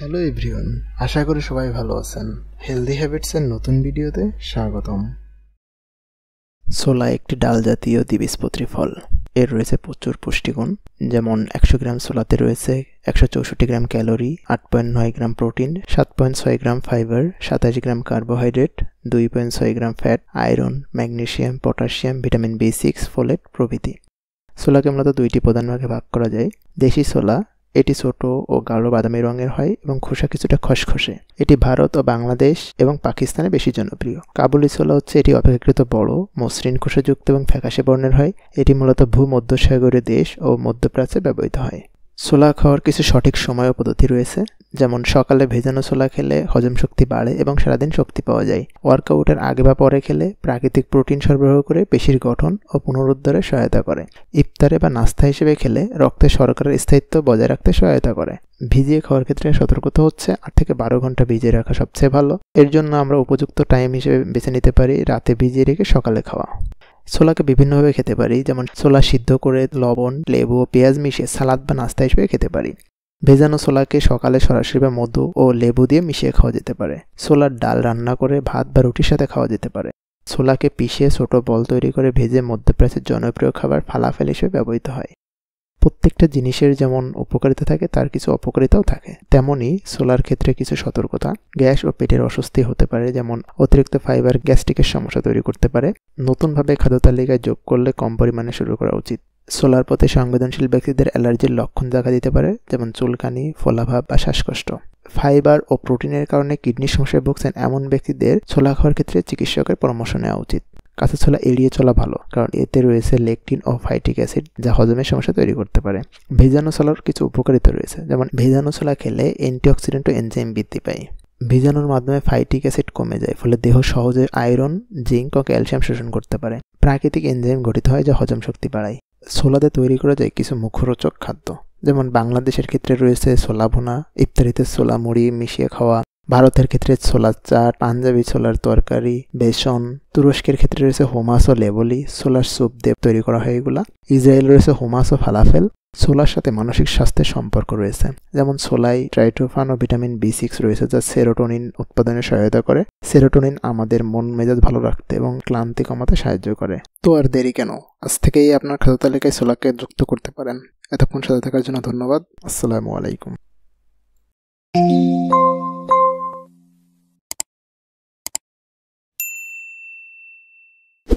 Hello everyone, আশা করি সবাই ভালো আছেন। হেলদি হ্যাবিটসের নতুন ভিডিওতে স্বাগতম। ছোলা একটি ডাল জাতীয় দ্বিবীজপত্রী ফল। এর রয়েছে প্রচুর পুষ্টিগুণ, যেমন 100 গ্রাম ছোলাতে রয়েছে 164 gram calorie, 8.9 gram protein, 7.6 gram fibre, 27 gram carbohydrate, 2.6 gram fat, iron, magnesium, potassium, vitamin B6, folate প্রভৃতি। ছোলাকে মূলত দুইটি প্রধান ভাগে ভাগ করা যায়। দেশি ছোলা, এটি ছোট ও গাঢ় বাদামি রঙের হয় এবং খোসা কিছুটা খসখসে। এটি ভারত ও বাংলাদেশ এবং পাকিস্তানে বেশি জনপ্রিয়। কাবুলি ছোলা এটি অপেক্ষাকৃত বড়, মসৃণ খোসাযুক্ত এবং ফ্যাকাশে বর্ণের হয়। এটি মূলত ভূমধ্যসাগরীয় দেশ ও মধ্যপ্রাচ্যে ব্যবহৃত হয়। ছোলা খাওয়ার কিছু সঠিক সময় ও পদ্ধতি রয়েছে, যেমন সকালে ভেজানো ছোলা খেলে হজম শক্তি বাড়ে এবং সারাদিন শক্তি পাওয়া যায়। ওয়ার্কআউটের আগে বা পরে খেলে প্রাকৃতিক প্রোটিন সরবরাহ করে পেশির গঠন ও পুনরুদ্ধারে সহায়তা করে। ইফতারে বা নাস্তা হিসেবে খেলে রক্তে শর্করার স্থায়িত্ব বজায় রাখতে সহায়তা করে। ভিজিয়ে খাওয়ার ক্ষেত্রে সতর্কতা হচ্ছে 8 থেকে 12 ঘন্টা ভিজিয়ে রাখা সবচেয়ে ভালো। এর জন্য আমরা উপযুক্ত টাইম হিসেবে বেছে নিতে পারি রাতে ভিজিয়ে রেখে সকালে খাওয়া। ছোলাকে বিভিন্নভাবে খেতে পারি, যেমন ছোলা সিদ্ধ করে লবণ, লেবু ও পেঁয়াজ মিশিয়ে সালাদ বা নাস্তা হিসেবে খেতে পারি। ভেজানো ছোলাকে সকালে সরাসরি বা মধু ও লেবু দিয়ে মিশিয়ে খাওয়া যেতে পারে। ছোলার ডাল রান্না করে ভাত বা রুটির সাথে খাওয়া যেতে পারে। ছোলাকে পিষে ছোট বল তৈরি করে ভেজে মধ্যপ্রাচ্যের জনপ্রিয় খাবার ফালাফেল হিসেবে ব্যবহৃত হয়। প্রত্যেকটা জিনিসের যেমন উপকারিতা থাকে, তার কিছু অপকারিতাও থাকে। তেমনই ছোলার ক্ষেত্রে কিছু সতর্কতা। গ্যাস ও পেটের অস্বস্তি হতে পারে, যেমন অতিরিক্ত ফাইবার গ্যাস্ট্রিকের সমস্যা তৈরি করতে পারে। নতুনভাবে খাদ্য তালিকায় যোগ করলে কম পরিমাণে শুরু করা উচিত। ছোলার প্রতি সংবেদনশীল ব্যক্তিদের অ্যালার্জির লক্ষণ দেখা দিতে পারে, যেমন চুলকানি, ফোলাভাব বা শ্বাসকষ্ট। ফাইবার ও প্রোটিনের কারণে কিডনির সমস্যায় ভুগছেন এমন ব্যক্তিদের ছোলা খাওয়ার ক্ষেত্রে চিকিৎসকের পরামর্শ নেওয়া উচিত। কাঁচা ছোলা এড়িয়ে চলা ভালো, কারণ এতে রয়েছে লেকটিন ও ফাইটিক অ্যাসিড, যা হজমের সমস্যা তৈরি করতে পারে। ভেজানো ছোলার কিছু উপকারিতা রয়েছে, যেমন ভেজানো ছোলা খেলে অ্যান্টিঅক্সিডেন্ট ও এনজাইম বৃদ্ধি পায়। ভেজানোর মাধ্যমে ফাইটিক অ্যাসিড কমে যায়, ফলে দেহ সহজে আয়রন, জিঙ্ক ও ক্যালসিয়াম শোষণ করতে পারে। প্রাকৃতিক এনজাইম গঠিত হয়, যা হজম শক্তি বাড়ায়। ছোলাতে তৈরি করা যায় কিছু মুখরোচক খাদ্য, যেমন বাংলাদেশের ক্ষেত্রে রয়েছে ছোলা ভুনা, ইফতারিতে ছোলা মুড়ি মিশিয়ে খাওয়া। ভারতের ক্ষেত্রে ছোলার চাট, পাঞ্জাবি ছোলার তরকারি, বেসন। তুরস্কের ক্ষেত্রে রয়েছে হোমাস ও লেবলি, ছোলার স্যুপ দিয়ে তৈরি করা হয় এগুলা। ইসরায়েল রয়েছে হোমাস ও ফালাফেল। ছোলার সাথে মানসিক স্বাস্থ্যের সম্পর্ক রয়েছে, যেমন ছোলায় ট্রাইটোফান ও ভিটামিন B6 রয়েছে, যা সেরোটোনিন উৎপাদনে সহায়তা করে। সেরোটোনিন আমাদের মন মেজাজ ভালো রাখতে এবং ক্লান্তি কমাতে সাহায্য করে। তো আর দেরি কেন, আজ থেকেই আপনার খাদ্য তালিকায় ছোলাকে যুক্ত করতে পারেন। এতক্ষণ সাথে থাকার জন্য ধন্যবাদ। আসসালামু আলাইকুম।